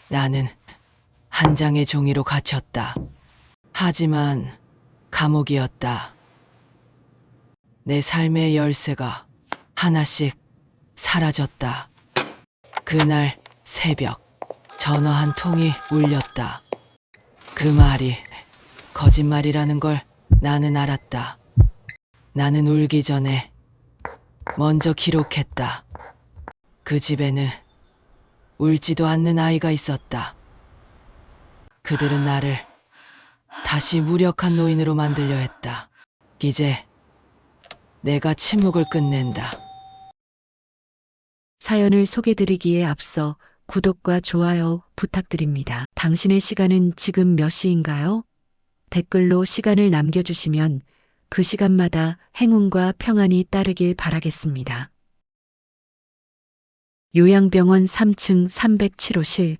나는 한 장의 종이로 갇혔다. 하지만 감옥이었다. 내 삶의 열쇠가 하나씩 사라졌다. 그날 새벽 전화 한 통이 울렸다. 그 말이 거짓말이라는 걸 나는 알았다. 나는 울기 전에 먼저 기록했다. 그 집에는 울지도 않는 아이가 있었다. 그들은 나를 다시 무력한 노인으로 만들려 했다. 이제 내가 침묵을 끝낸다. 사연을 소개드리기에 앞서 구독과 좋아요 부탁드립니다. 당신의 시간은 지금 몇 시인가요? 댓글로 시간을 남겨주시면 그 시간마다 행운과 평안이 따르길 바라겠습니다. 요양병원 3층 307호실.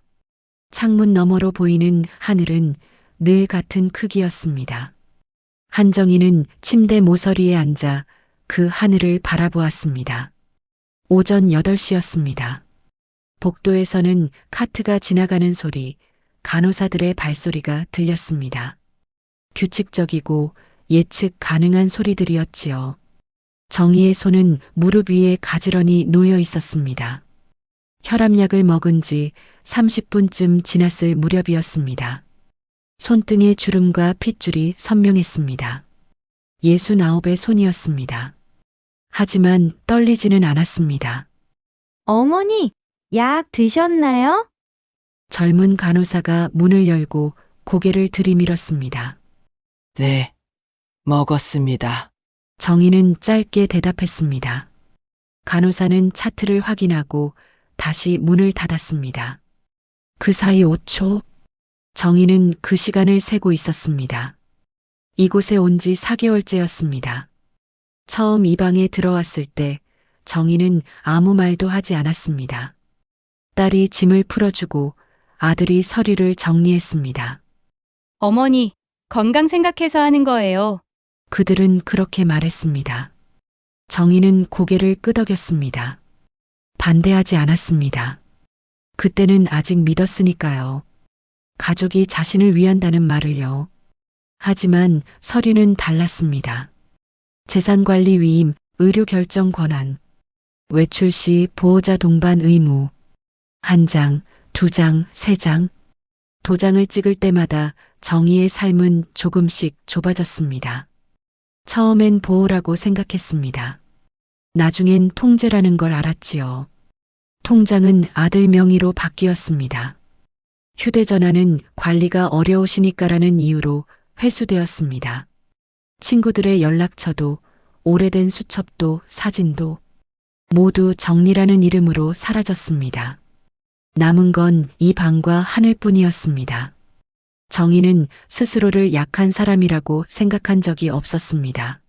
창문 너머로 보이는 하늘은 늘 같은 크기였습니다. 한정희는 침대 모서리에 앉아 그 하늘을 바라보았습니다. 오전 8시였습니다. 복도에서는 카트가 지나가는 소리, 간호사들의 발소리가 들렸습니다. 규칙적이고 예측 가능한 소리들이었지요. 정희의 손은 무릎 위에 가지런히 놓여 있었습니다. 혈압약을 먹은 지 30분쯤 지났을 무렵이었습니다. 손등의 주름과 핏줄이 선명했습니다. 69의 손이었습니다. 하지만 떨리지는 않았습니다. 어머니, 약 드셨나요? 젊은 간호사가 문을 열고 고개를 들이밀었습니다. 네, 먹었습니다. 정희는 짧게 대답했습니다. 간호사는 차트를 확인하고 다시 문을 닫았습니다. 그 사이 5초, 정희는 그 시간을 세고 있었습니다. 이곳에 온 지 4개월째였습니다. 처음 이 방에 들어왔을 때 정희는 아무 말도 하지 않았습니다. 딸이 짐을 풀어주고 아들이 서류를 정리했습니다. 어머니, 건강 생각해서 하는 거예요. 그들은 그렇게 말했습니다. 정희는 고개를 끄덕였습니다. 반대하지 않았습니다. 그때는 아직 믿었으니까요. 가족이 자신을 위한다는 말을요. 하지만 서류는 달랐습니다. 재산관리 위임, 의료결정 권한, 외출 시 보호자 동반 의무, 1장, 2장, 3장. 도장을 찍을 때마다 정희의 삶은 조금씩 좁아졌습니다. 처음엔 보호라고 생각했습니다. 나중엔 통제라는 걸 알았지요. 통장은 아들 명의로 바뀌었습니다. 휴대전화는 관리가 어려우시니까라는 이유로 회수되었습니다. 친구들의 연락처도 오래된 수첩도 사진도 모두 정리라는 이름으로 사라졌습니다. 남은 건 이 방과 하늘뿐이었습니다. 정희는 스스로를 약한 사람이라고 생각한 적이 없었습니다.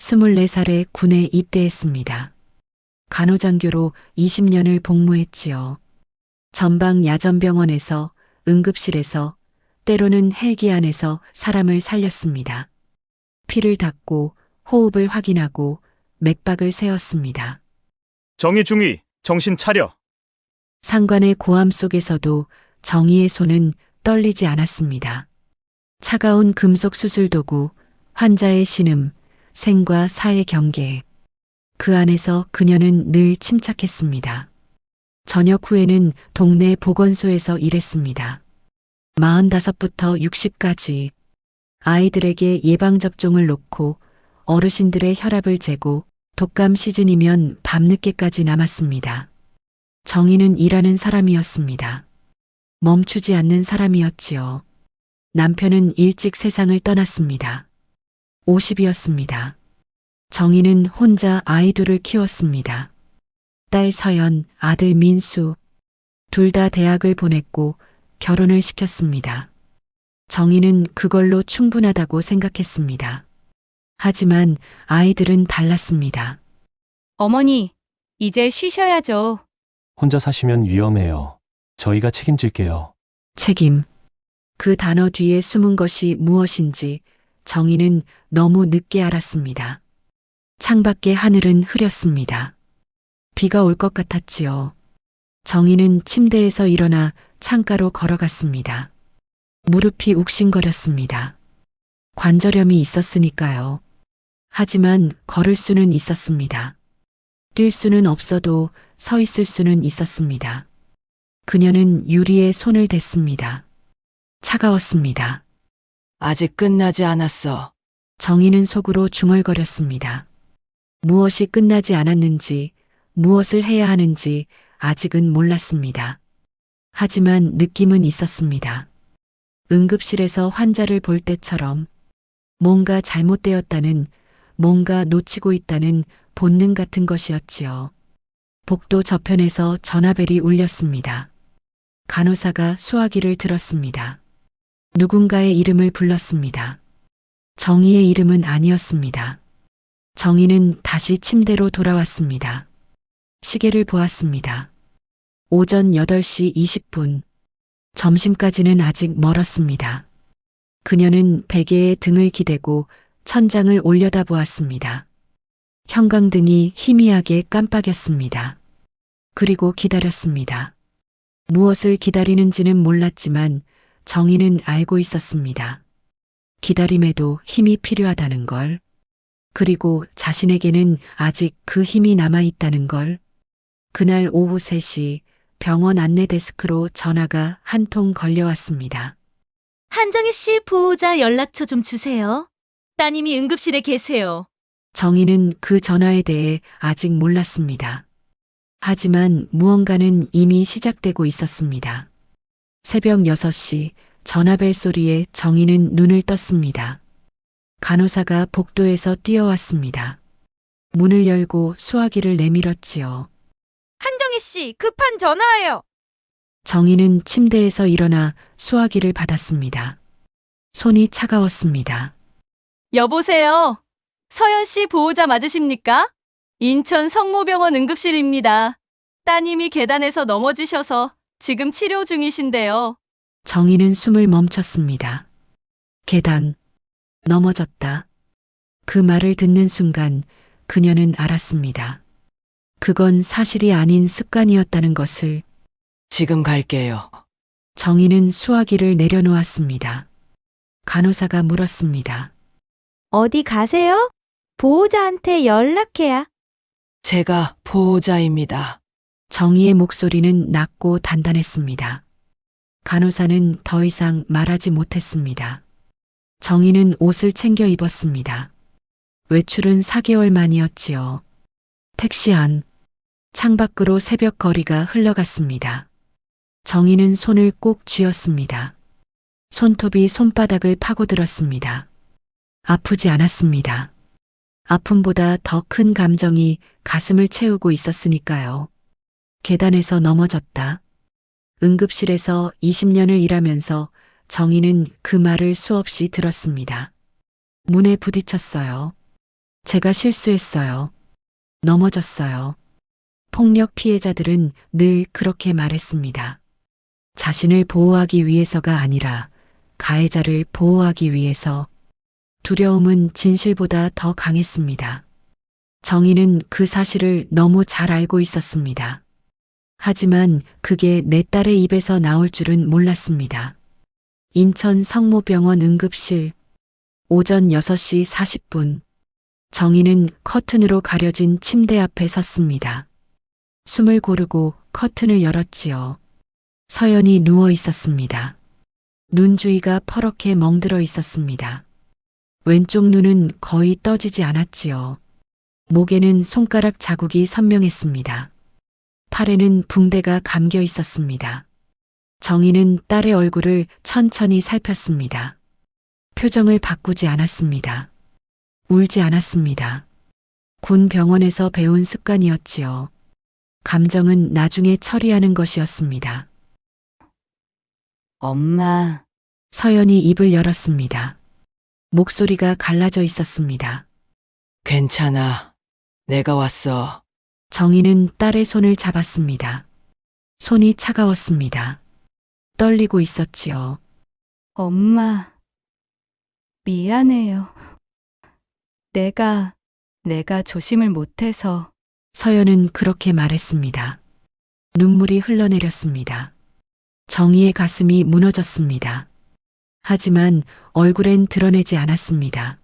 24살에 군에 입대했습니다. 간호장교로 20년을 복무했지요. 전방 야전병원에서, 응급실에서, 때로는 헬기 안에서 사람을 살렸습니다. 피를 닦고 호흡을 확인하고 맥박을 세었습니다. 정의 중위, 정신 차려. 상관의 고함 속에서도 정희의 손은 떨리지 않았습니다. 차가운 금속 수술 도구, 환자의 신음, 생과 사의 경계. 그 안에서 그녀는 늘 침착했습니다. 저녁 후에는 동네 보건소에서 일했습니다. 45부터 60까지 아이들에게 예방접종을 놓고 어르신들의 혈압을 재고 독감 시즌이면 밤늦게까지 남았습니다. 정희는 일하는 사람이었습니다. 멈추지 않는 사람이었지요. 남편은 일찍 세상을 떠났습니다. 50이었습니다. 정희는 혼자 아이 둘을 키웠습니다. 딸 서연, 아들 민수. 둘 다 대학을 보냈고 결혼을 시켰습니다. 정희는 그걸로 충분하다고 생각했습니다. 하지만 아이들은 달랐습니다. 어머니, 이제 쉬셔야죠. 혼자 사시면 위험해요. 저희가 책임질게요. 책임. 그 단어 뒤에 숨은 것이 무엇인지 정희는 너무 늦게 알았습니다. 창밖의 하늘은 흐렸습니다. 비가 올 것 같았지요. 정희는 침대에서 일어나 창가로 걸어갔습니다. 무릎이 욱신거렸습니다. 관절염이 있었으니까요. 하지만 걸을 수는 있었습니다. 뛸 수는 없어도 서 있을 수는 있었습니다. 그녀는 유리에 손을 댔습니다. 차가웠습니다. 아직 끝나지 않았어. 정희는 속으로 중얼거렸습니다. 무엇이 끝나지 않았는지, 무엇을 해야 하는지 아직은 몰랐습니다. 하지만 느낌은 있었습니다. 응급실에서 환자를 볼 때처럼 뭔가 잘못되었다는, 뭔가 놓치고 있다는 본능 같은 것이었지요. 복도 저편에서 전화벨이 울렸습니다. 간호사가 수화기를 들었습니다. 누군가의 이름을 불렀습니다. 정희의 이름은 아니었습니다. 정희는 다시 침대로 돌아왔습니다. 시계를 보았습니다. 오전 8시 20분. 점심까지는 아직 멀었습니다. 그녀는 베개에 등을 기대고 천장을 올려다보았습니다. 형광등이 희미하게 깜빡였습니다. 그리고 기다렸습니다. 무엇을 기다리는지는 몰랐지만 정희는 알고 있었습니다. 기다림에도 힘이 필요하다는 걸. 그리고 자신에게는 아직 그 힘이 남아있다는 걸. 그날 오후 3시 병원 안내 데스크로 전화가 한 통 걸려왔습니다. 한정희 씨 보호자 연락처 좀 주세요. 따님이 응급실에 계세요. 정희는 그 전화에 대해 아직 몰랐습니다. 하지만 무언가는 이미 시작되고 있었습니다. 새벽 6시 전화벨 소리에 정희는 눈을 떴습니다. 간호사가 복도에서 뛰어왔습니다. 문을 열고 수화기를 내밀었지요. 한정희 씨, 급한 전화예요. 정희는 침대에서 일어나 수화기를 받았습니다. 손이 차가웠습니다. 여보세요. 서연 씨 보호자 맞으십니까? 인천 성모병원 응급실입니다. 따님이 계단에서 넘어지셔서 지금 치료 중이신데요. 정희는 숨을 멈췄습니다. 계단, 넘어졌다. 그 말을 듣는 순간 그녀는 알았습니다. 그건 사실이 아닌 습관이었다는 것을. 지금 갈게요. 정희는 수화기를 내려놓았습니다. 간호사가 물었습니다. 어디 가세요? 보호자한테 연락해야. 제가 보호자입니다. 정희의 목소리는 낮고 단단했습니다. 간호사는 더 이상 말하지 못했습니다. 정희는 옷을 챙겨 입었습니다. 외출은 4개월 만이었지요. 택시 안, 창밖으로 새벽 거리가 흘러갔습니다. 정희는 손을 꼭 쥐었습니다. 손톱이 손바닥을 파고들었습니다. 아프지 않았습니다. 아픔보다 더 큰 감정이 가슴을 채우고 있었으니까요. 계단에서 넘어졌다. 응급실에서 20년을 일하면서 정희는 그 말을 수없이 들었습니다. 문에 부딪혔어요. 제가 실수했어요. 넘어졌어요. 폭력 피해자들은 늘 그렇게 말했습니다. 자신을 보호하기 위해서가 아니라 가해자를 보호하기 위해서. 두려움은 진실보다 더 강했습니다. 정희는 그 사실을 너무 잘 알고 있었습니다. 하지만 그게 내 딸의 입에서 나올 줄은 몰랐습니다. 인천 성모병원 응급실 오전 6시 40분. 정희는 커튼으로 가려진 침대 앞에 섰습니다. 숨을 고르고 커튼을 열었지요. 서연이 누워 있었습니다. 눈 주위가 퍼렇게 멍들어 있었습니다. 왼쪽 눈은 거의 떠지지 않았지요. 목에는 손가락 자국이 선명했습니다. 팔에는 붕대가 감겨 있었습니다. 정희는 딸의 얼굴을 천천히 살폈습니다. 표정을 바꾸지 않았습니다. 울지 않았습니다. 군 병원에서 배운 습관이었지요. 감정은 나중에 처리하는 것이었습니다. 엄마, 서연이 입을 열었습니다. 목소리가 갈라져 있었습니다. 괜찮아. 내가 왔어. 정희는 딸의 손을 잡았습니다. 손이 차가웠습니다. 떨리고 있었지요. 엄마, 미안해요. 내가 조심을 못해서. 서연은 그렇게 말했습니다. 눈물이 흘러내렸습니다. 정희의 가슴이 무너졌습니다. 하지만 얼굴엔 드러내지 않았습니다.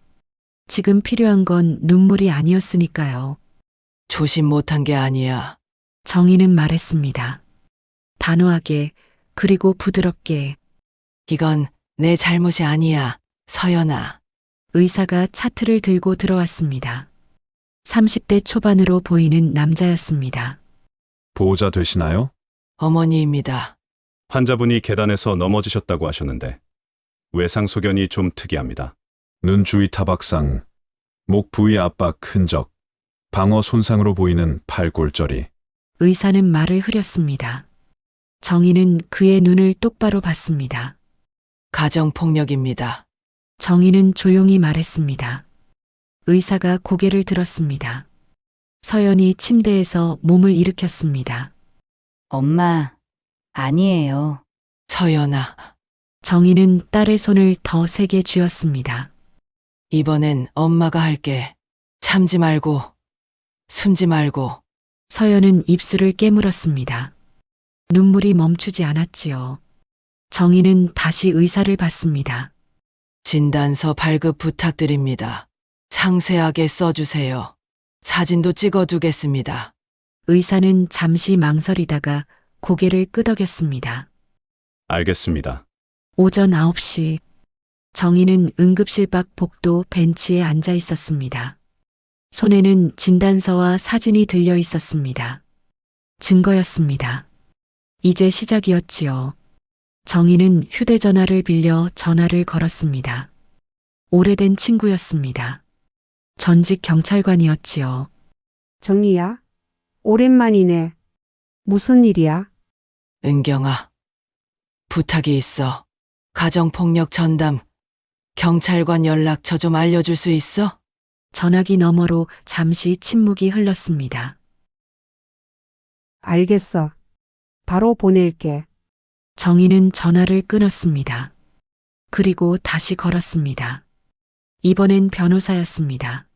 지금 필요한 건 눈물이 아니었으니까요. 조심 못한 게 아니야. 정희는 말했습니다. 단호하게 그리고 부드럽게. 이건 내 잘못이 아니야, 서연아. 의사가 차트를 들고 들어왔습니다. 30대 초반으로 보이는 남자였습니다. 보호자 되시나요? 어머니입니다. 환자분이 계단에서 넘어지셨다고 하셨는데 외상 소견이 좀 특이합니다. 눈 주위 타박상, 목 부위 압박 흔적, 방어 손상으로 보이는 팔 골절이. 의사는 말을 흐렸습니다. 정희는 그의 눈을 똑바로 봤습니다. 가정폭력입니다. 정희는 조용히 말했습니다. 의사가 고개를 들었습니다. 서연이 침대에서 몸을 일으켰습니다. 엄마, 아니에요. 서연아, 정희는 딸의 손을 더 세게 쥐었습니다. 이번엔 엄마가 할게. 참지 말고, 숨지 말고. 서연은 입술을 깨물었습니다. 눈물이 멈추지 않았지요. 정희는 다시 의사를 봤습니다. 진단서 발급 부탁드립니다. 상세하게 써주세요. 사진도 찍어두겠습니다. 의사는 잠시 망설이다가 고개를 끄덕였습니다. 알겠습니다. 오전 9시 정희는 응급실 밖 복도 벤치에 앉아 있었습니다. 손에는 진단서와 사진이 들려 있었습니다. 증거였습니다. 이제 시작이었지요. 정희는 휴대전화를 빌려 전화를 걸었습니다. 오래된 친구였습니다. 전직 경찰관이었지요. 정희야? 오랜만이네. 무슨 일이야? 은경아, 부탁이 있어. 가정폭력 전담, 경찰관 연락처 좀 알려줄 수 있어? 전화기 너머로 잠시 침묵이 흘렀습니다. 알겠어. 바로 보낼게. 정희는 전화를 끊었습니다. 그리고 다시 걸었습니다. 이번엔 변호사였습니다.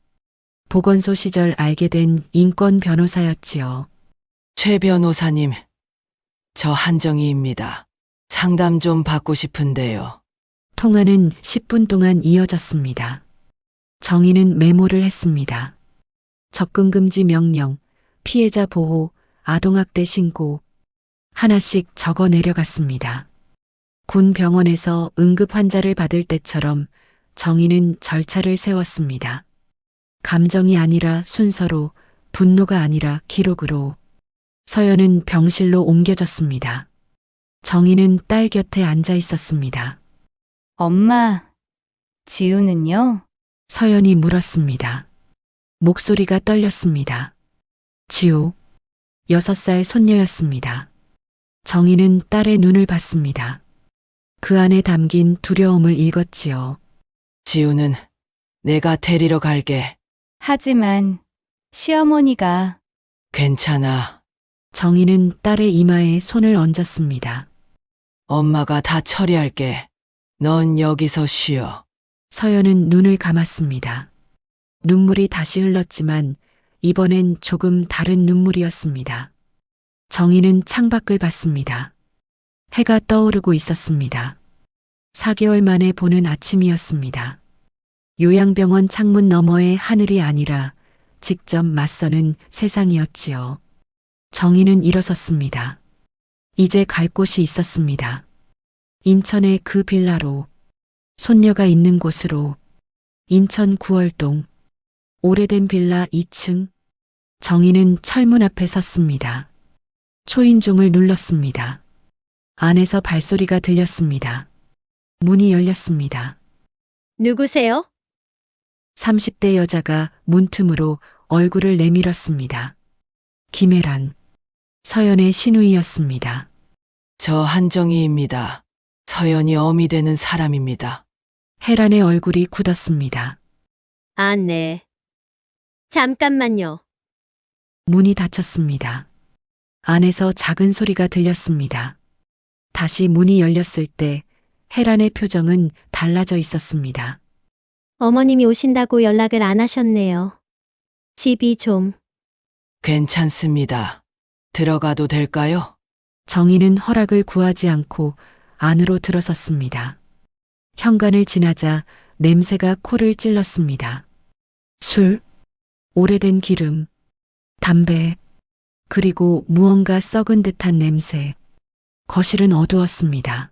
보건소 시절 알게 된 인권 변호사였지요. 최 변호사님, 저 한정희입니다. 상담 좀 받고 싶은데요. 통화는 10분 동안 이어졌습니다. 정희는 메모를 했습니다. 접근금지 명령, 피해자 보호, 아동학대 신고. 하나씩 적어 내려갔습니다. 군 병원에서 응급 환자를 받을 때처럼 정희는 절차를 세웠습니다. 감정이 아니라 순서로, 분노가 아니라 기록으로. 서연은 병실로 옮겨졌습니다. 정희는 딸 곁에 앉아 있었습니다. 엄마, 지우는요? 서연이 물었습니다. 목소리가 떨렸습니다. 지우, 6살 손녀였습니다. 정희는 딸의 눈을 봤습니다. 그 안에 담긴 두려움을 읽었지요. 지우는 내가 데리러 갈게. 하지만 시어머니가 괜찮아. 정희는 딸의 이마에 손을 얹었습니다. 엄마가 다 처리할게. 넌 여기서 쉬어. 서연은 눈을 감았습니다. 눈물이 다시 흘렀지만 이번엔 조금 다른 눈물이었습니다. 정희는 창밖을 봤습니다. 해가 떠오르고 있었습니다. 4개월 만에 보는 아침이었습니다. 요양병원 창문 너머의 하늘이 아니라 직접 맞서는 세상이었지요. 정희는 일어섰습니다. 이제 갈 곳이 있었습니다. 인천의 그 빌라로, 손녀가 있는 곳으로, 인천 구월동, 오래된 빌라 2층. 정희는 철문 앞에 섰습니다. 초인종을 눌렀습니다. 안에서 발소리가 들렸습니다. 문이 열렸습니다. 누구세요? 30대 여자가 문틈으로 얼굴을 내밀었습니다. 김혜란, 서연의 시누이였습니다. 저 한정희입니다. 서연이 어미 되는 사람입니다. 혜란의 얼굴이 굳었습니다. 아, 네. 잠깐만요. 문이 닫혔습니다. 안에서 작은 소리가 들렸습니다. 다시 문이 열렸을 때 혜란의 표정은 달라져 있었습니다. 어머님이 오신다고 연락을 안 하셨네요. 집이 좀 괜찮습니다. 들어가도 될까요? 정희는 허락을 구하지 않고 안으로 들어섰습니다. 현관을 지나자 냄새가 코를 찔렀습니다. 술, 오래된 기름, 담배, 그리고 무언가 썩은 듯한 냄새. 거실은 어두웠습니다.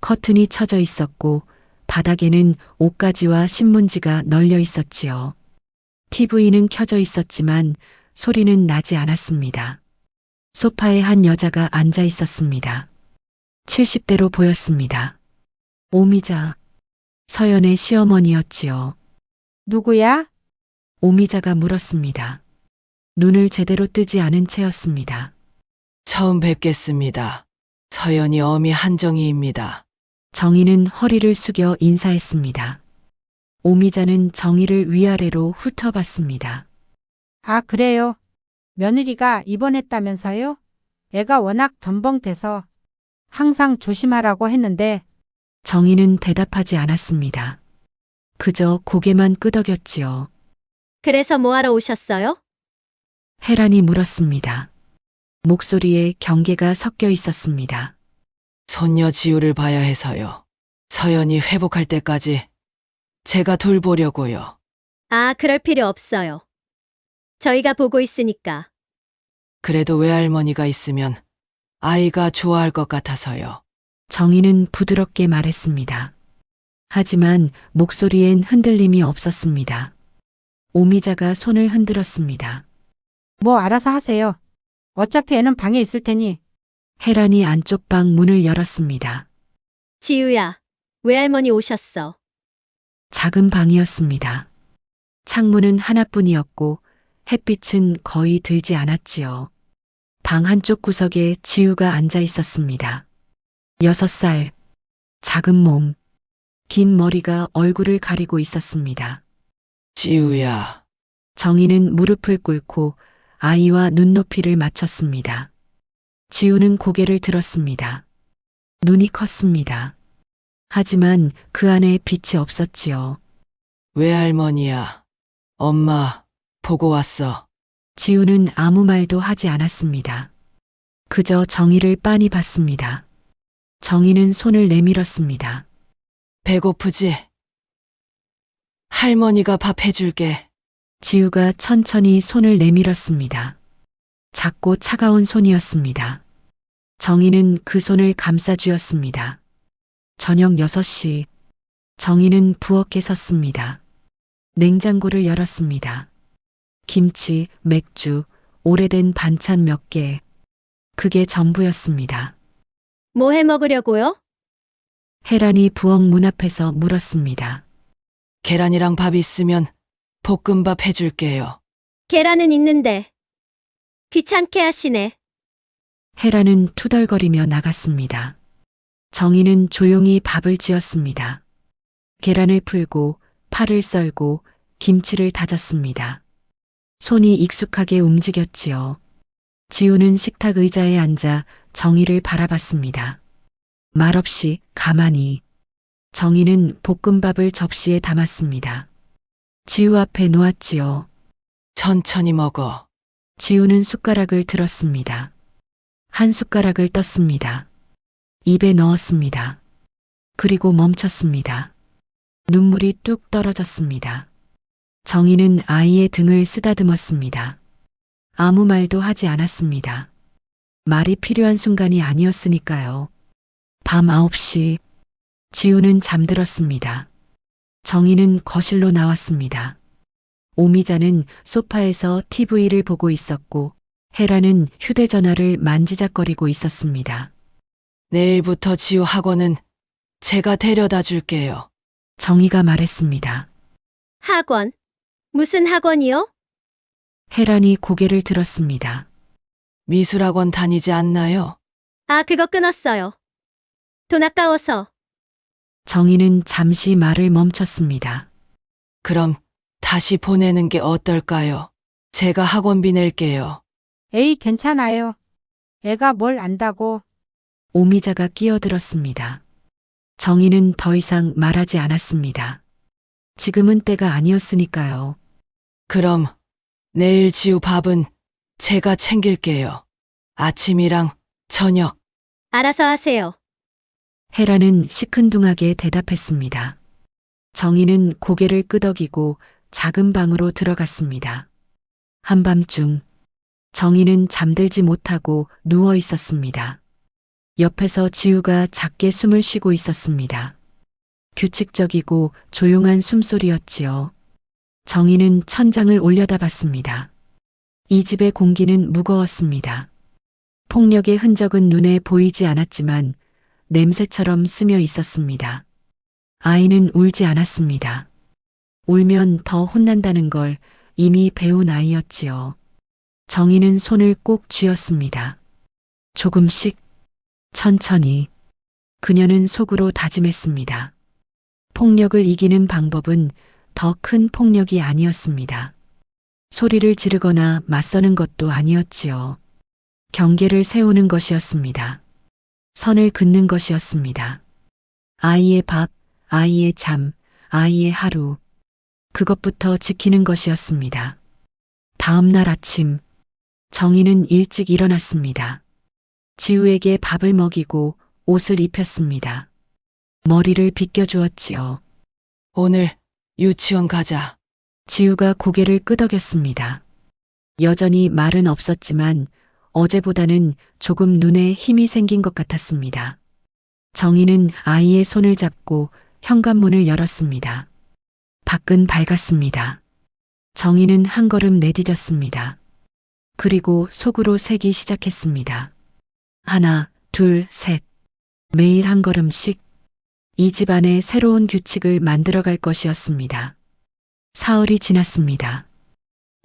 커튼이 쳐져 있었고 바닥에는 옷가지와 신문지가 널려 있었지요. TV는 켜져 있었지만 소리는 나지 않았습니다. 소파에 한 여자가 앉아 있었습니다. 70대로 보였습니다. 오미자, 서연의 시어머니였지요. 누구야? 오미자가 물었습니다. 눈을 제대로 뜨지 않은 채였습니다. 처음 뵙겠습니다. 서연이 어미 한정희입니다. 정희는 허리를 숙여 인사했습니다. 오미자는 정희를 위아래로 훑어봤습니다. 아, 그래요. 며느리가 입원했다면서요? 애가 워낙 덤벙대서 항상 조심하라고 했는데 정희는 대답하지 않았습니다. 그저 고개만 끄덕였지요. 그래서 뭐하러 오셨어요? 혜란이 물었습니다. 목소리에 경계가 섞여 있었습니다. 손녀 지우를 봐야 해서요. 서연이 회복할 때까지 제가 돌보려고요. 아, 그럴 필요 없어요. 저희가 보고 있으니까. 그래도 외할머니가 있으면 아이가 좋아할 것 같아서요. 정희는 부드럽게 말했습니다. 하지만 목소리엔 흔들림이 없었습니다. 오미자가 손을 흔들었습니다. 뭐 알아서 하세요. 어차피 애는 방에 있을 테니. 혜란이 안쪽 방 문을 열었습니다. 지우야, 외할머니 오셨어. 작은 방이었습니다. 창문은 하나뿐이었고 햇빛은 거의 들지 않았지요. 방 한쪽 구석에 지우가 앉아 있었습니다. 6살, 작은 몸, 긴 머리가 얼굴을 가리고 있었습니다. 지우야, 정희는 무릎을 꿇고 아이와 눈높이를 맞췄습니다. 지우는 고개를 들었습니다. 눈이 컸습니다. 하지만 그 안에 빛이 없었지요. 외할머니야. 엄마, 보고 왔어. 지우는 아무 말도 하지 않았습니다. 그저 정희를 빤히 봤습니다. 정희는 손을 내밀었습니다. 배고프지? 할머니가 밥 해줄게. 지우가 천천히 손을 내밀었습니다. 작고 차가운 손이었습니다. 정희는 그 손을 감싸쥐었습니다. 저녁 6시, 정희는 부엌에 섰습니다. 냉장고를 열었습니다. 김치, 맥주, 오래된 반찬 몇 개. 그게 전부였습니다. 뭐 해 먹으려고요? 혜란이 부엌 문 앞에서 물었습니다. 계란이랑 밥 있으면 볶음밥 해줄게요. 계란은 있는데. 귀찮게 하시네. 혜란은 투덜거리며 나갔습니다. 정희는 조용히 밥을 지었습니다. 계란을 풀고 파를 썰고 김치를 다졌습니다. 손이 익숙하게 움직였지요. 지우는 식탁 의자에 앉아 정희를 바라봤습니다. 말없이 가만히. 정희는 볶음밥을 접시에 담았습니다. 지우 앞에 놓았지요. 천천히 먹어. 지우는 숟가락을 들었습니다. 한 숟가락을 떴습니다. 입에 넣었습니다. 그리고 멈췄습니다. 눈물이 뚝 떨어졌습니다. 정희는 아이의 등을 쓰다듬었습니다. 아무 말도 하지 않았습니다. 말이 필요한 순간이 아니었으니까요. 밤 9시, 지우는 잠들었습니다. 정희는 거실로 나왔습니다. 오미자는 소파에서 TV를 보고 있었고 혜라는 휴대전화를 만지작거리고 있었습니다. 내일부터 지우 학원은 제가 데려다 줄게요. 정희가 말했습니다. 학원. 무슨 학원이요? 혜란이 고개를 들었습니다. 미술학원 다니지 않나요? 아, 그거 끊었어요. 돈 아까워서. 정희는 잠시 말을 멈췄습니다. 그럼 다시 보내는 게 어떨까요? 제가 학원비 낼게요. 에이, 괜찮아요. 애가 뭘 안다고. 오미자가 끼어들었습니다. 정희는 더 이상 말하지 않았습니다. 지금은 때가 아니었으니까요. 그럼 내일 지우 밥은 제가 챙길게요. 아침이랑 저녁, 알아서 하세요. 헤라는 시큰둥하게 대답했습니다. 정희는 고개를 끄덕이고 작은 방으로 들어갔습니다. 한밤중 정희는 잠들지 못하고 누워 있었습니다. 옆에서 지우가 작게 숨을 쉬고 있었습니다. 규칙적이고 조용한 숨소리였지요. 정희는 천장을 올려다봤습니다. 이 집의 공기는 무거웠습니다. 폭력의 흔적은 눈에 보이지 않았지만 냄새처럼 스며 있었습니다. 아이는 울지 않았습니다. 울면 더 혼난다는 걸 이미 배운 아이였지요. 정희는 손을 꼭 쥐었습니다. 조금씩, 천천히. 그녀는 속으로 다짐했습니다. 폭력을 이기는 방법은 더 큰 폭력이 아니었습니다. 소리를 지르거나 맞서는 것도 아니었지요. 경계를 세우는 것이었습니다. 선을 긋는 것이었습니다. 아이의 밥, 아이의 잠, 아이의 하루. 그것부터 지키는 것이었습니다. 다음 날 아침, 정희는 일찍 일어났습니다. 지우에게 밥을 먹이고 옷을 입혔습니다. 머리를 빗겨주었지요. 오늘 유치원 가자. 지우가 고개를 끄덕였습니다. 여전히 말은 없었지만 어제보다는 조금 눈에 힘이 생긴 것 같았습니다. 정희는 아이의 손을 잡고 현관문을 열었습니다. 밖은 밝았습니다. 정희는 한 걸음 내디뎠습니다. 그리고 속으로 세기 시작했습니다. 하나, 둘, 셋. 매일 한 걸음씩 이 집안에 새로운 규칙을 만들어갈 것이었습니다. 사흘이 지났습니다.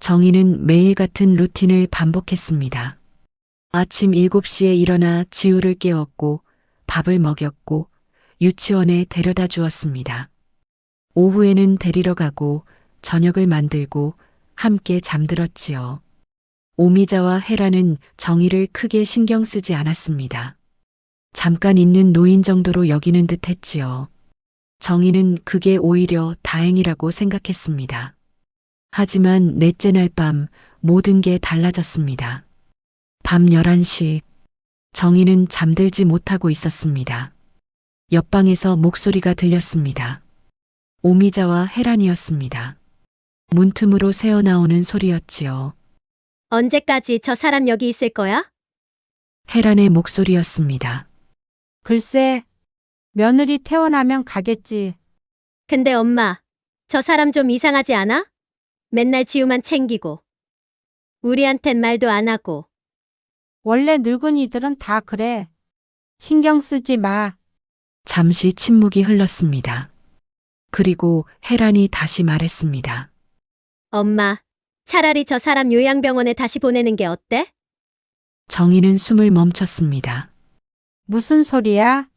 정희는 매일 같은 루틴을 반복했습니다. 아침 7시에 일어나 지우를 깨웠고 밥을 먹였고 유치원에 데려다 주었습니다. 오후에는 데리러 가고 저녁을 만들고 함께 잠들었지요. 오미자와 헤라는 정희를 크게 신경 쓰지 않았습니다. 잠깐 있는 노인 정도로 여기는 듯 했지요. 정희는 그게 오히려 다행이라고 생각했습니다. 하지만 넷째 날 밤 모든 게 달라졌습니다. 밤 11시 정희는 잠들지 못하고 있었습니다. 옆방에서 목소리가 들렸습니다. 오미자와 헤란이었습니다. 문틈으로 새어나오는 소리였지요. 언제까지 저 사람 여기 있을 거야? 헤란의 목소리였습니다. 글쎄, 며느리 태어나면 가겠지. 근데 엄마, 저 사람 좀 이상하지 않아? 맨날 지우만 챙기고. 우리한텐 말도 안 하고. 원래 늙은이들은 다 그래. 신경 쓰지 마. 잠시 침묵이 흘렀습니다. 그리고 헤란이 다시 말했습니다. 엄마, 차라리 저 사람 요양병원에 다시 보내는 게 어때? 정희는 숨을 멈췄습니다. 무슨 소리야?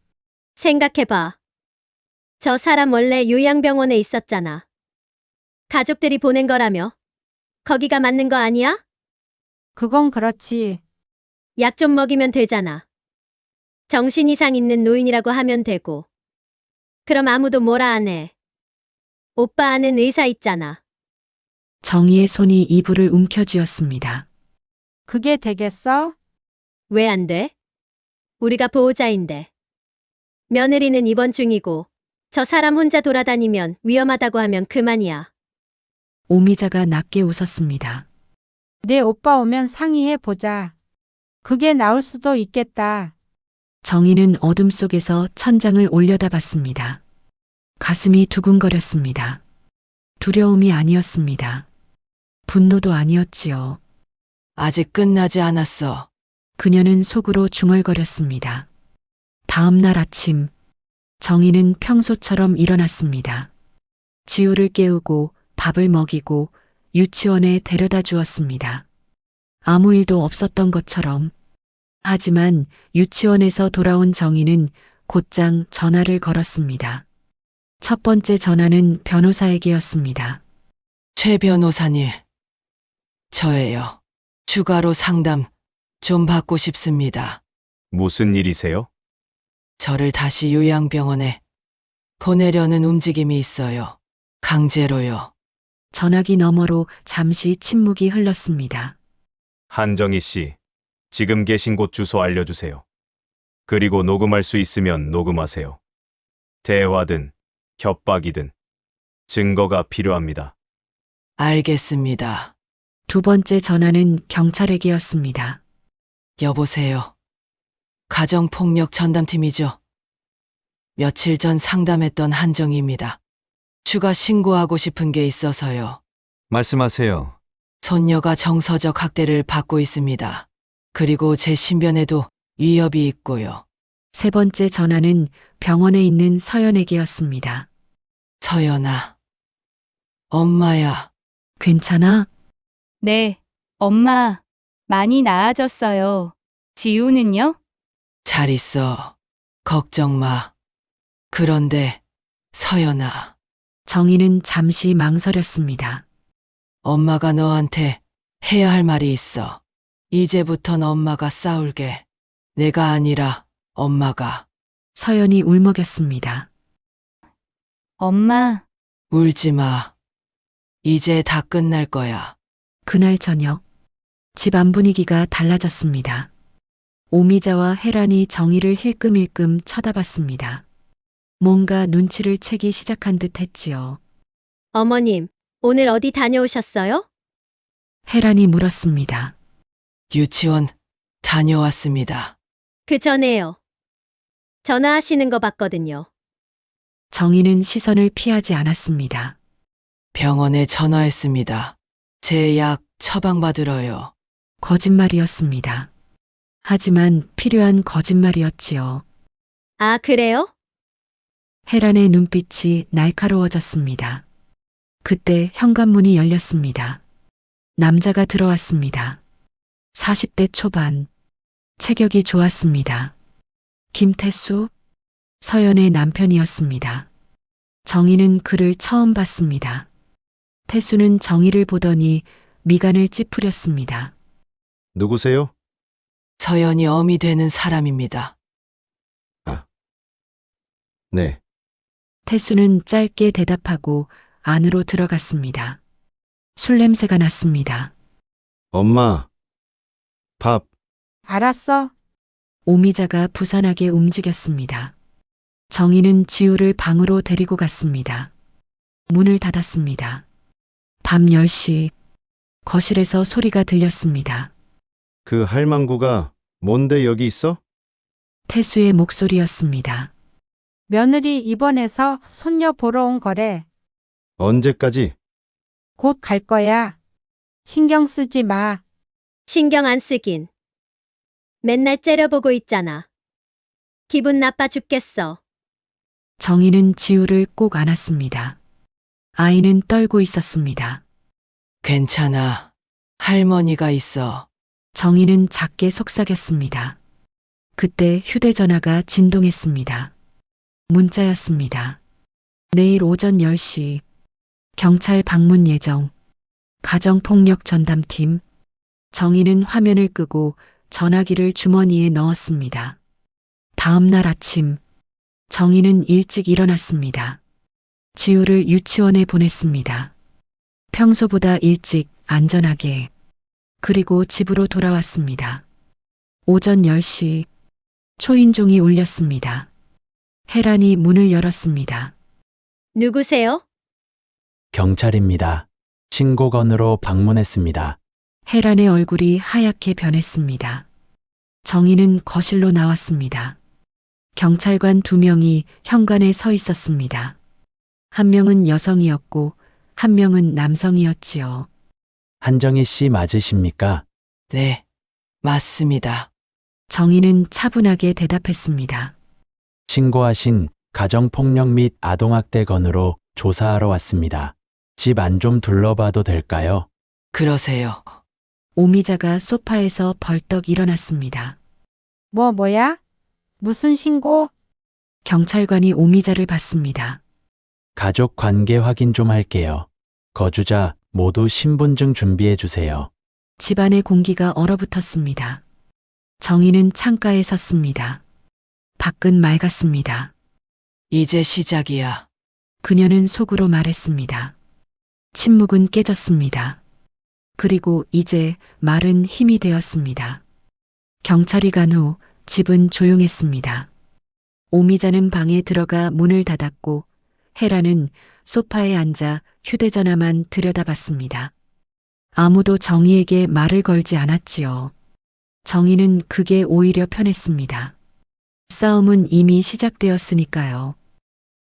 생각해봐. 저 사람 원래 요양병원에 있었잖아. 가족들이 보낸 거라며. 거기가 맞는 거 아니야? 그건 그렇지. 약 좀 먹이면 되잖아. 정신 이상 있는 노인이라고 하면 되고. 그럼 아무도 뭐라 안 해. 오빠 아는 의사 있잖아. 정희의 손이 이불을 움켜쥐었습니다. 그게 되겠어? 왜 안 돼? 우리가 보호자인데. 며느리는 입원 중이고 저 사람 혼자 돌아다니면 위험하다고 하면 그만이야. 오미자가 낮게 웃었습니다. 내 오빠 오면 상의해 보자. 그게 나을 수도 있겠다. 정희는 어둠 속에서 천장을 올려다봤습니다. 가슴이 두근거렸습니다. 두려움이 아니었습니다. 분노도 아니었지요. 아직 끝나지 않았어. 그녀는 속으로 중얼거렸습니다. 다음 날 아침, 정희는 평소처럼 일어났습니다. 지우를 깨우고 밥을 먹이고 유치원에 데려다 주었습니다. 아무 일도 없었던 것처럼. 하지만 유치원에서 돌아온 정희는 곧장 전화를 걸었습니다. 첫 번째 전화는 변호사에게였습니다. 최 변호사님. 저예요. 추가로 상담 좀 받고 싶습니다. 무슨 일이세요? 저를 다시 요양병원에 보내려는 움직임이 있어요. 강제로요. 전화기 너머로 잠시 침묵이 흘렀습니다. 한정희 씨, 지금 계신 곳 주소 알려주세요. 그리고 녹음할 수 있으면 녹음하세요. 대화든 협박이든 증거가 필요합니다. 알겠습니다. 두 번째 전화는 경찰에게였습니다. 여보세요. 가정폭력 전담팀이죠. 며칠 전 상담했던 한정희입니다. 추가 신고하고 싶은 게 있어서요. 말씀하세요. 손녀가 정서적 학대를 받고 있습니다. 그리고 제 신변에도 위협이 있고요. 세 번째 전화는 병원에 있는 서연에게였습니다. 서연아. 엄마야. 괜찮아? 네, 엄마. 많이 나아졌어요. 지우는요? 잘 있어. 걱정 마. 그런데 서연아. 정희는 잠시 망설였습니다. 엄마가 너한테 해야 할 말이 있어. 이제부턴 엄마가 싸울게. 내가 아니라 엄마가. 서연이 울먹였습니다. 엄마, 울지 마. 이제 다 끝날 거야. 그날 저녁 집안 분위기가 달라졌습니다. 오미자와 혜란이 정희를 힐끔힐끔 쳐다봤습니다. 뭔가 눈치를 채기 시작한 듯 했지요. 어머님, 오늘 어디 다녀오셨어요? 혜란이 물었습니다. 유치원 다녀왔습니다. 그 전에요. 전화하시는 거 봤거든요. 정희는 시선을 피하지 않았습니다. 병원에 전화했습니다. 제 약 처방받으러요. 거짓말이었습니다. 하지만 필요한 거짓말이었지요. 아, 그래요? 혜란의 눈빛이 날카로워졌습니다. 그때 현관문이 열렸습니다. 남자가 들어왔습니다. 40대 초반. 체격이 좋았습니다. 김태수? 서연의 남편이었습니다. 정희는 그를 처음 봤습니다. 태수는 정희를 보더니 미간을 찌푸렸습니다. 누구세요? 서연이 어미 되는 사람입니다. 네. 태수는 짧게 대답하고 안으로 들어갔습니다. 술 냄새가 났습니다. 엄마. 밥. 알았어. 오미자가 부산하게 움직였습니다. 정희는 지우를 방으로 데리고 갔습니다. 문을 닫았습니다. 밤 10시 거실에서 소리가 들렸습니다. 그 할망구가 뭔데 여기 있어? 태수의 목소리였습니다. 며느리 입원해서 손녀 보러 온 거래. 언제까지? 곧 갈 거야. 신경 쓰지 마. 신경 안 쓰긴. 맨날 째려보고 있잖아. 기분 나빠 죽겠어. 정희는 지우를 꼭 안았습니다. 아이는 떨고 있었습니다. 괜찮아. 할머니가 있어. 정희는 작게 속삭였습니다. 그때 휴대전화가 진동했습니다. 문자였습니다. 내일 오전 10시 경찰 방문 예정. 가정폭력 전담팀. 정희는 화면을 끄고 전화기를 주머니에 넣었습니다. 다음 날 아침 정희는 일찍 일어났습니다. 지우를 유치원에 보냈습니다. 평소보다 일찍 안전하게. 그리고 집으로 돌아왔습니다. 오전 10시 초인종이 울렸습니다. 혜란이 문을 열었습니다. 누구세요? 경찰입니다. 신고건으로 방문했습니다. 혜란의 얼굴이 하얗게 변했습니다. 정희는 거실로 나왔습니다. 경찰관 2명이 현관에 서 있었습니다. 한 명은 여성이었고 한 명은 남성이었지요. 한정희 씨 맞으십니까? 네. 맞습니다. 정희는 차분하게 대답했습니다. 신고하신 가정폭력 및 아동학대 건으로 조사하러 왔습니다. 집 안 좀 둘러봐도 될까요? 그러세요. 오미자가 소파에서 벌떡 일어났습니다. 뭐야? 무슨 신고? 경찰관이 오미자를 봤습니다. 가족 관계 확인 좀 할게요. 거주자 모두 신분증 준비해 주세요. 집안의 공기가 얼어붙었습니다. 정희는 창가에 섰습니다. 밖은 맑았습니다. 이제 시작이야. 그녀는 속으로 말했습니다. 침묵은 깨졌습니다. 그리고 이제 말은 힘이 되었습니다. 경찰이 간 후 집은 조용했습니다. 오미자는 방에 들어가 문을 닫았고 헤라는 소파에 앉아 휴대전화만 들여다봤습니다. 아무도 정희에게 말을 걸지 않았지요. 정희는 그게 오히려 편했습니다. 싸움은 이미 시작되었으니까요.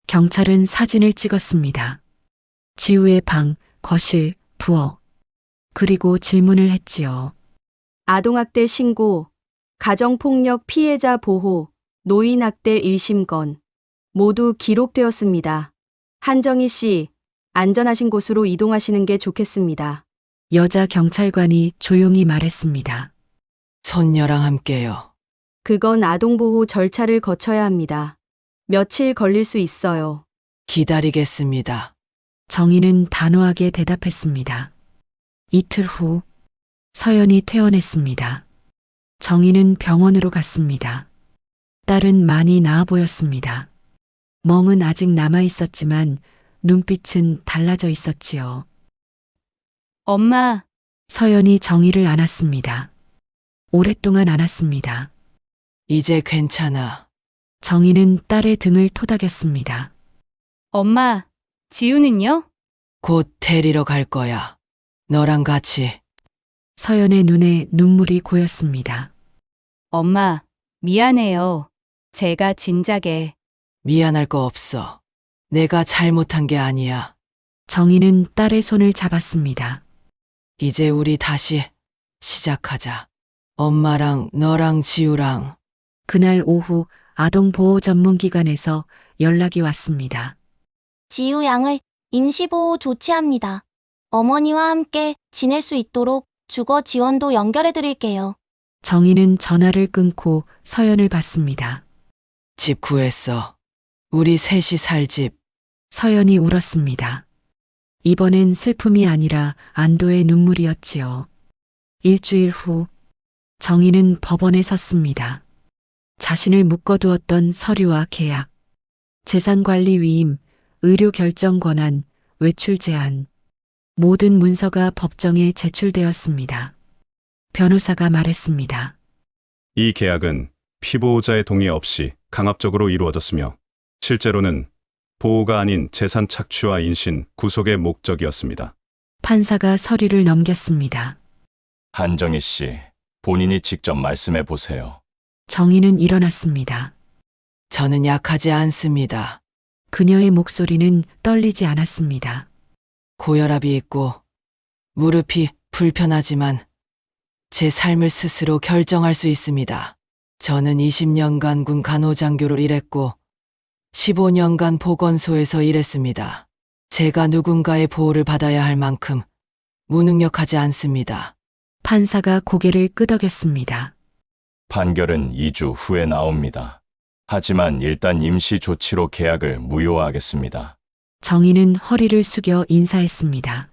경찰은 사진을 찍었습니다. 지우의 방, 거실, 부엌. 그리고 질문을 했지요. 아동학대 신고, 가정폭력 피해자 보호, 노인학대 1심건 모두 기록되었습니다. 한정희 씨, 안전하신 곳으로 이동하시는 게 좋겠습니다. 여자 경찰관이 조용히 말했습니다. 손녀랑 함께요. 그건 아동보호 절차를 거쳐야 합니다. 며칠 걸릴 수 있어요. 기다리겠습니다. 정희는 단호하게 대답했습니다. 이틀 후 서연이 퇴원했습니다. 정희는 병원으로 갔습니다. 딸은 많이 나아 보였습니다. 멍은 아직 남아 있었지만 눈빛은 달라져 있었지요. 엄마, 서연이 정희를 안았습니다. 오랫동안 안았습니다. 이제 괜찮아. 정희는 딸의 등을 토닥였습니다. 엄마, 지우는요? 곧 데리러 갈 거야. 너랑 같이. 서연의 눈에 눈물이 고였습니다. 엄마, 미안해요. 제가 진작에. 미안할 거 없어. 내가 잘못한 게 아니야. 정희는 딸의 손을 잡았습니다. 이제 우리 다시 시작하자. 엄마랑 너랑 지우랑. 그날 오후 아동보호 전문기관에서 연락이 왔습니다. 지우 양을 임시보호 조치합니다. 어머니와 함께 지낼 수 있도록 주거 지원도 연결해 드릴게요. 정희는 전화를 끊고 서연을 받습니다. 집 구했어. 우리 셋이 살 집. 서연이 울었습니다. 이번엔 슬픔이 아니라 안도의 눈물이었지요. 일주일 후 정희는 법원에 섰습니다. 자신을 묶어두었던 서류와 계약, 재산관리 위임, 의료 결정 권한, 외출 제한, 모든 문서가 법정에 제출되었습니다. 변호사가 말했습니다. 이 계약은 피보호자의 동의 없이 강압적으로 이루어졌으며 실제로는 보호가 아닌 재산 착취와 인신, 구속의 목적이었습니다. 판사가 서류를 넘겼습니다. 한정희 씨, 본인이 직접 말씀해 보세요. 정희는 일어났습니다. 저는 약하지 않습니다. 그녀의 목소리는 떨리지 않았습니다. 고혈압이 있고 무릎이 불편하지만 제 삶을 스스로 결정할 수 있습니다. 저는 20년간 군 간호장교로 일했고 15년간 보건소에서 일했습니다. 제가 누군가의 보호를 받아야 할 만큼 무능력하지 않습니다. 판사가 고개를 끄덕였습니다. 판결은 2주 후에 나옵니다. 하지만 일단 임시 조치로 계약을 무효화하겠습니다. 정희는 허리를 숙여 인사했습니다.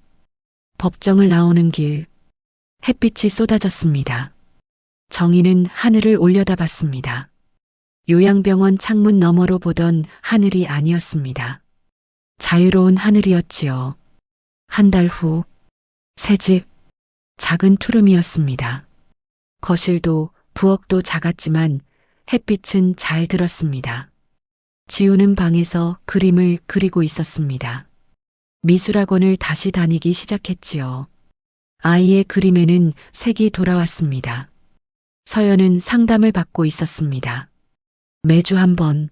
법정을 나오는 길, 햇빛이 쏟아졌습니다. 정희는 하늘을 올려다봤습니다. 요양병원 창문 너머로 보던 하늘이 아니었습니다. 자유로운 하늘이었지요. 한 달 후, 새 집, 작은 투룸이었습니다. 거실도 부엌도 작았지만 햇빛은 잘 들었습니다. 지우는 방에서 그림을 그리고 있었습니다. 미술학원을 다시 다니기 시작했지요. 아이의 그림에는 색이 돌아왔습니다. 서연은 상담을 받고 있었습니다. 매주 한 번,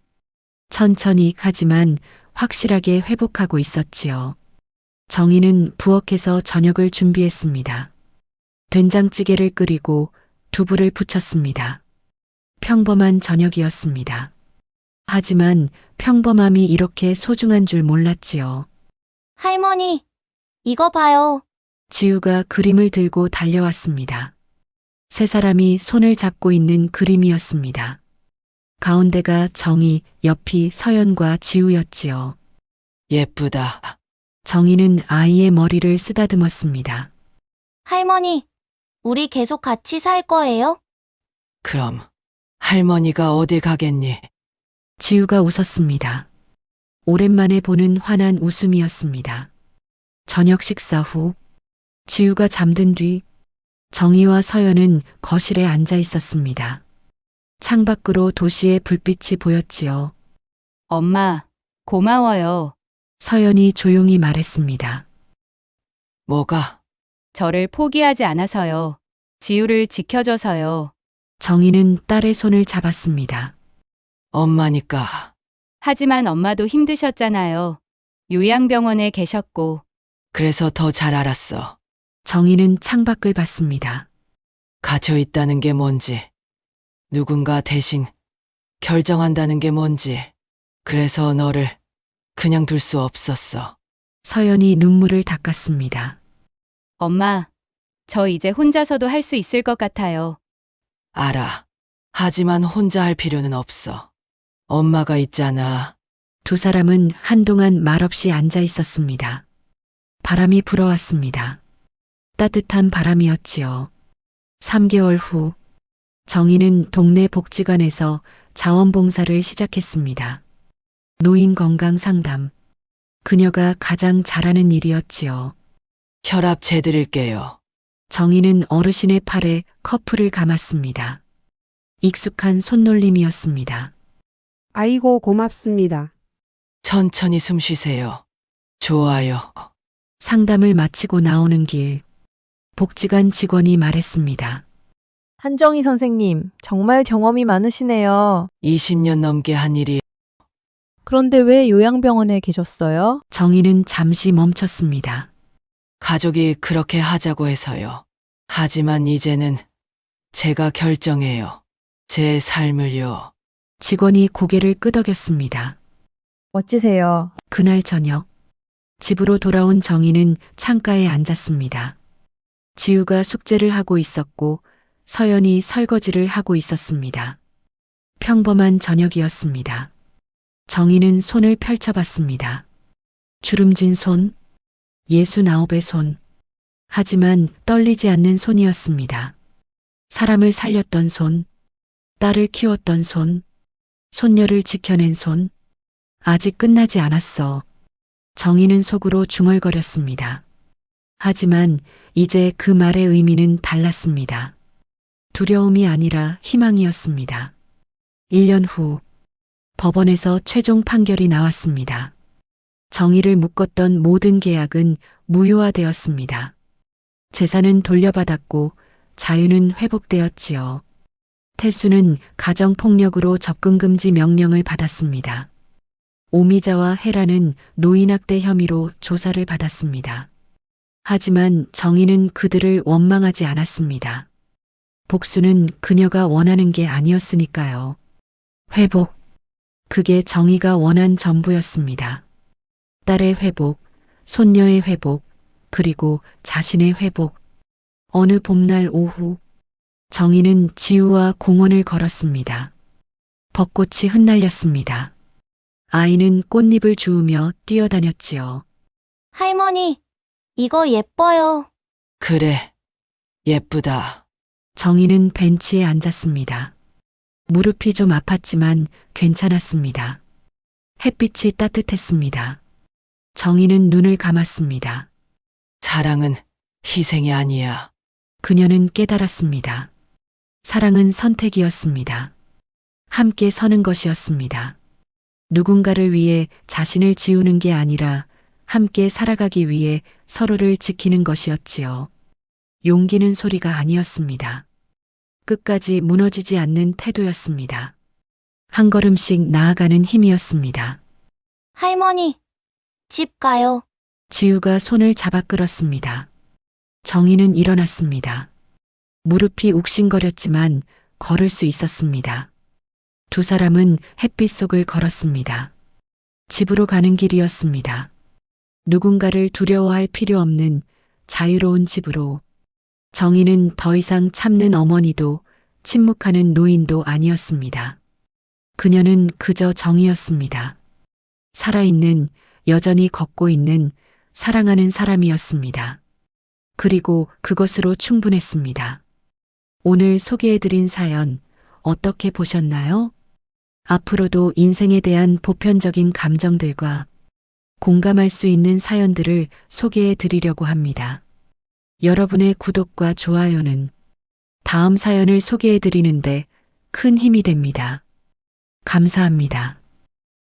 천천히 하지만 확실하게 회복하고 있었지요. 정희는 부엌에서 저녁을 준비했습니다. 된장찌개를 끓이고 두부를 부쳤습니다. 평범한 저녁이었습니다. 하지만 평범함이 이렇게 소중한 줄 몰랐지요. 할머니, 이거 봐요. 지우가 그림을 들고 달려왔습니다. 세 사람이 손을 잡고 있는 그림이었습니다. 가운데가 정희, 옆이 서연과 지우였지요. 예쁘다. 정희는 아이의 머리를 쓰다듬었습니다. 할머니, 우리 계속 같이 살 거예요? 그럼 할머니가 어디 가겠니? 지우가 웃었습니다. 오랜만에 보는 환한 웃음이었습니다. 저녁 식사 후 지우가 잠든 뒤 정희와 서연은 거실에 앉아 있었습니다. 창밖으로 도시의 불빛이 보였지요. 엄마, 고마워요. 서연이 조용히 말했습니다. 뭐가? 저를 포기하지 않아서요. 지우를 지켜줘서요. 정희는 딸의 손을 잡았습니다. 엄마니까. 하지만 엄마도 힘드셨잖아요. 요양병원에 계셨고. 그래서 더 잘 알았어. 정희는 창밖을 봤습니다. 갇혀 있다는 게 뭔지. 누군가 대신 결정한다는 게 뭔지. 그래서 너를 그냥 둘 수 없었어. 서연이 눈물을 닦았습니다. 엄마, 저 이제 혼자서도 할 수 있을 것 같아요. 알아. 하지만 혼자 할 필요는 없어. 엄마가 있잖아. 두 사람은 한동안 말없이 앉아 있었습니다. 바람이 불어왔습니다. 따뜻한 바람이었지요. 3개월 후, 정희는 동네 복지관에서 자원봉사를 시작했습니다. 노인 건강 상담. 그녀가 가장 잘하는 일이었지요. 혈압 재드릴게요. 정희는 어르신의 팔에 커프를 감았습니다. 익숙한 손놀림이었습니다. 아이고 고맙습니다. 천천히 숨 쉬세요. 좋아요. 상담을 마치고 나오는 길, 복지관 직원이 말했습니다. 한정희 선생님, 정말 경험이 많으시네요. 20년 넘게 한 일이. 그런데 왜 요양병원에 계셨어요? 정희는 잠시 멈췄습니다. 가족이 그렇게 하자고 해서요. 하지만 이제는 제가 결정해요. 제 삶을요. 직원이 고개를 끄덕였습니다. 멋지세요. 그날 저녁, 집으로 돌아온 정희는 창가에 앉았습니다. 지우가 숙제를 하고 있었고 서연이 설거지를 하고 있었습니다. 평범한 저녁이었습니다. 정희는 손을 펼쳐봤습니다. 주름진 손, 69의 손. 하지만 떨리지 않는 손이었습니다. 사람을 살렸던 손, 딸을 키웠던 손, 손녀를 지켜낸 손. 아직 끝나지 않았어. 정희는 속으로 중얼거렸습니다. 하지만 이제 그 말의 의미는 달랐습니다. 두려움이 아니라 희망이었습니다. 1년 후, 법원에서 최종 판결이 나왔습니다. 정희를 묶었던 모든 계약은 무효화되었습니다. 재산은 돌려받았고 자유는 회복되었지요. 태수는 가정폭력으로 접근금지 명령을 받았습니다. 오미자와 헤라는 노인학대 혐의로 조사를 받았습니다. 하지만 정희는 그들을 원망하지 않았습니다. 복수는 그녀가 원하는 게 아니었으니까요. 회복. 그게 정희가 원한 전부였습니다. 딸의 회복, 손녀의 회복, 그리고 자신의 회복. 어느 봄날 오후, 정희는 지우와 공원을 걸었습니다. 벚꽃이 흩날렸습니다. 아이는 꽃잎을 주우며 뛰어다녔지요. 할머니, 이거 예뻐요. 그래. 예쁘다. 정희는 벤치에 앉았습니다. 무릎이 좀 아팠지만 괜찮았습니다. 햇빛이 따뜻했습니다. 정희는 눈을 감았습니다. 사랑은 희생이 아니야. 그녀는 깨달았습니다. 사랑은 선택이었습니다. 함께 서는 것이었습니다. 누군가를 위해 자신을 지우는 게 아니라 함께 살아가기 위해 서로를 지키는 것이었지요. 용기는 소리가 아니었습니다. 끝까지 무너지지 않는 태도였습니다. 한 걸음씩 나아가는 힘이었습니다. 할머니, 집 가요. 지우가 손을 잡아 끌었습니다. 정희는 일어났습니다. 무릎이 욱신거렸지만 걸을 수 있었습니다. 두 사람은 햇빛 속을 걸었습니다. 집으로 가는 길이었습니다. 누군가를 두려워할 필요 없는 자유로운 집으로. 정희는 더 이상 참는 어머니도 침묵하는 노인도 아니었습니다. 그녀는 그저 정이었습니다. 살아있는, 여전히 걷고 있는, 사랑하는 사람이었습니다. 그리고 그것으로 충분했습니다. 오늘 소개해드린 사연 어떻게 보셨나요? 앞으로도 인생에 대한 보편적인 감정들과 공감할 수 있는 사연들을 소개해 드리려고 합니다. 여러분의 구독과 좋아요는 다음 사연을 소개해 드리는데 큰 힘이 됩니다. 감사합니다.